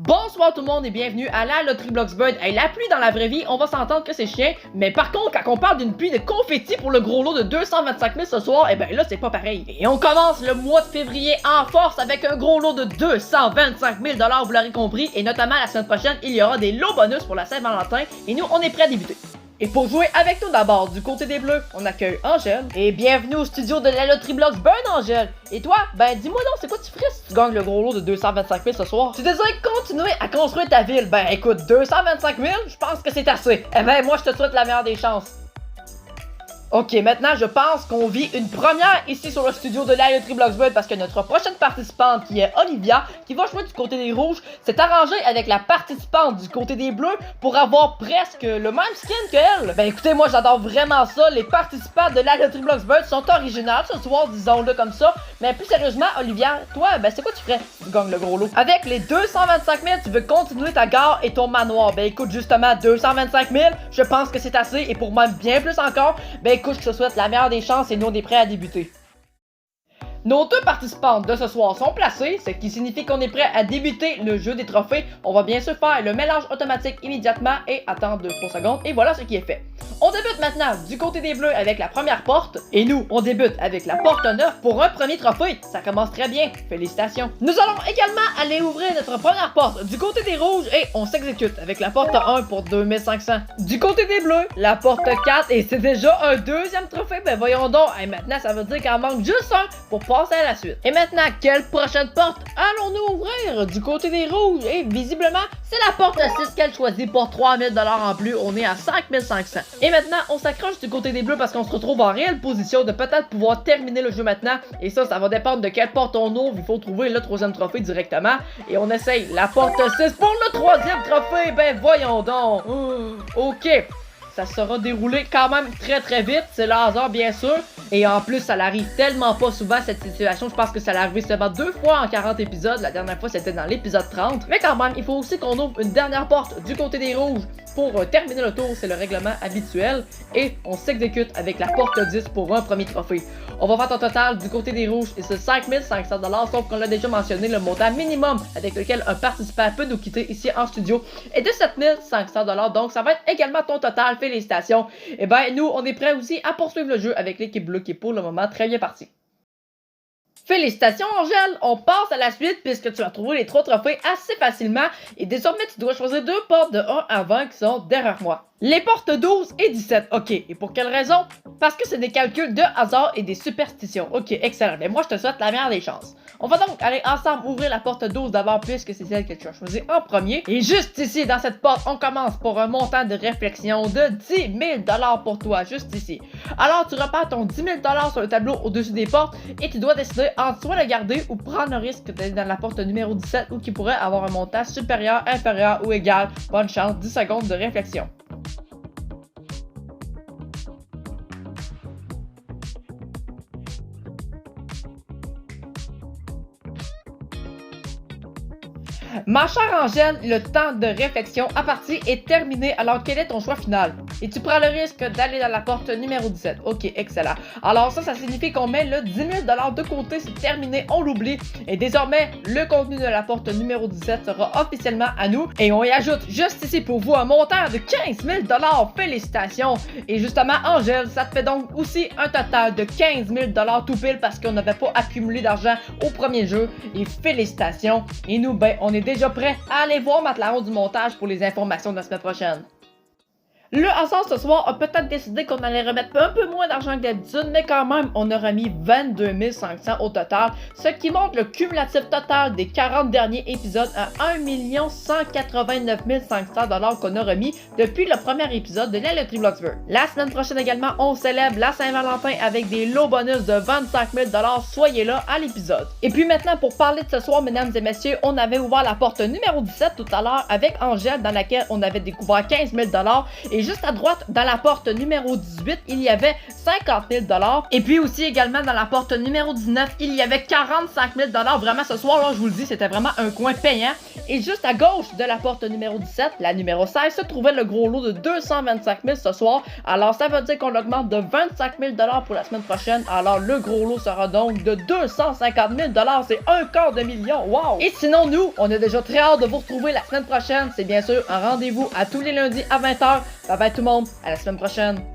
Bonsoir tout le monde et bienvenue à la loterie Bloxburg. Hey, la pluie dans la vraie vie, on va s'entendre que c'est chien, mais par contre, quand on parle d'une pluie de confetti pour le gros lot de 225 000 ce soir, eh ben là, c'est pas pareil. Et on commence le mois de février en force avec un gros lot de 225 000 vous l'aurez compris, et notamment la semaine prochaine, il y aura des lots bonus pour la Saint-Valentin, et nous, on est prêts à débuter. Et pour jouer avec nous d'abord, du côté des Bleus, on accueille Angèle. Et bienvenue au studio de la loterie Bloxburg, Angèle. Et toi, ben dis-moi donc, c'est quoi tu ferais si tu gagnes le gros lot de 225 000 ce soir? Tu désires continuer à construire ta ville? Ben écoute, 225 000, je pense que c'est assez. Eh ben moi, je te souhaite la meilleure des chances. Ok, maintenant je pense qu'on vit une première ici sur le studio de la loterie Bloxburg parce que notre prochaine participante, qui est Olivia, qui va jouer du côté des rouges, s'est arrangée avec la participante du côté des bleus pour avoir presque le même skin qu'elle. Ben écoutez, moi j'adore vraiment ça, les participants de la loterie Bloxburg sont originales ce soir, disons-le comme ça. Mais plus sérieusement, Olivia, toi, ben c'est quoi tu ferais si tu gagnes le gros lot? Avec les 225 000, tu veux continuer ta gare et ton manoir. Ben écoute, justement, 225 000, je pense que c'est assez, et pour même bien plus encore, ben écoute, je te souhaite la meilleure des chances et nous on est prêts à débuter. Nos deux participantes de ce soir sont placées, ce qui signifie qu'on est prêt à débuter le jeu des trophées. On va bien sûr faire le mélange automatique immédiatement et attendre 2-3 secondes, et voilà ce qui est fait. On débute maintenant du côté des bleus avec la première porte, et nous, on débute avec la porte 9 pour un premier trophée. Ça commence très bien, félicitations. Nous allons également aller ouvrir notre première porte du côté des rouges, et on s'exécute avec la porte 1 pour 2500. Du côté des bleus, la porte 4, et c'est déjà un deuxième trophée, ben voyons donc, et maintenant ça veut dire qu'il en manque juste un pour passer à la suite. Et maintenant, quelle prochaine porte allons-nous ouvrir du côté des rouges? Et visiblement, c'est la porte 6 qu'elle choisit pour 3000 $ en plus. On est à 5500. Et maintenant, on s'accroche du côté des bleus parce qu'on se retrouve en réelle position de peut-être pouvoir terminer le jeu maintenant. Et ça va dépendre de quelle porte on ouvre. Il faut trouver le troisième trophée directement. Et on essaye la porte 6 pour le troisième trophée. Ben voyons donc. Ok. Ça sera déroulé quand même très vite, c'est le hasard bien sûr. Et en plus, ça n'arrive tellement pas souvent cette situation. Je pense que ça l'est arrivé seulement 2 fois en 40 épisodes. La dernière fois, c'était dans l'épisode 30. Mais quand même, il faut aussi qu'on ouvre une dernière porte du côté des rouges pour terminer le tour. C'est le règlement habituel. Et on s'exécute avec la porte 10 pour un premier trophée. On va faire un total du côté des rouges et c'est 5500 $, sauf qu'on l'a déjà mentionné, le montant minimum avec lequel un participant peut nous quitter ici en studio est de 7500 $. Donc ça va être également ton total. Félicitations. Et ben nous, on est prêts aussi à poursuivre le jeu avec l'équipe bleue qui est pour le moment très bien partie. Félicitations Angèle, on passe à la suite puisque tu as trouvé les 3 trophées assez facilement et désormais tu dois choisir 2 portes de 1 à 20 qui sont derrière moi. Les portes 12 et 17, ok. Et pour quelle raison? Parce que c'est des calculs de hasard et des superstitions. Ok, excellent. Mais moi, je te souhaite la meilleure des chances. On va donc aller ensemble ouvrir la porte 12 d'abord puisque c'est celle que tu as choisie en premier. Et juste ici, dans cette porte, on commence pour un montant de réflexion de 10 000 $ pour toi, juste ici. Alors, tu repères ton 10 000 $ sur le tableau au-dessus des portes et tu dois décider entre soit le garder ou prendre le risque d'aller dans la porte numéro 17 ou qui pourrait avoir un montant supérieur, inférieur ou égal. Bonne chance, 10 secondes de réflexion. Ma chère Angèle, le temps de réflexion à partie est terminé, alors quel est ton choix final? Et tu prends le risque d'aller dans la porte numéro 17. Ok, excellent. Alors ça signifie qu'on met le 10 000 $ de côté, c'est terminé, on l'oublie. Et désormais, le contenu de la porte numéro 17 sera officiellement à nous. Et on y ajoute juste ici pour vous un montant de 15 000 $. Félicitations! Et justement, Angèle, ça te fait donc aussi un total de 15 000 $ tout pile parce qu'on n'avait pas accumulé d'argent au premier jeu. Et félicitations! Et nous, ben, on est déjà prêt à aller voir Matlaron du montage pour les informations de la semaine prochaine. Le hasard ce soir a peut-être décidé qu'on allait remettre un peu moins d'argent que d'habitude, mais quand même, on a remis 22 500 au total, ce qui montre le cumulatif total des 40 derniers épisodes à 1 189 500 $ qu'on a remis depuis le premier épisode de la loterie Bloxburg. La semaine prochaine également, on célèbre la Saint-Valentin avec des lots bonus de 25 000 $. Soyez là à l'épisode. Et puis maintenant, pour parler de ce soir, mesdames et messieurs, on avait ouvert la porte numéro 17 tout à l'heure avec Angèle, dans laquelle on avait découvert 15 000 $. Et juste à droite, dans la porte numéro 18, il y avait 50 000 $. Et puis aussi également dans la porte numéro 19, il y avait 45 000 $. Vraiment, ce soir, là, je vous le dis, c'était vraiment un coin payant. Et juste à gauche de la porte numéro 17, la numéro 16, se trouvait le gros lot de 225 000 ce soir. Alors, ça veut dire qu'on augmente de 25 000 $ pour la semaine prochaine. Alors, le gros lot sera donc de 250 000 $. C'est un quart de million. Wow! Et sinon, nous, on a déjà très hâte de vous retrouver la semaine prochaine. C'est bien sûr un rendez-vous à tous les lundis à 20h. Bye bye tout le monde. À la semaine prochaine.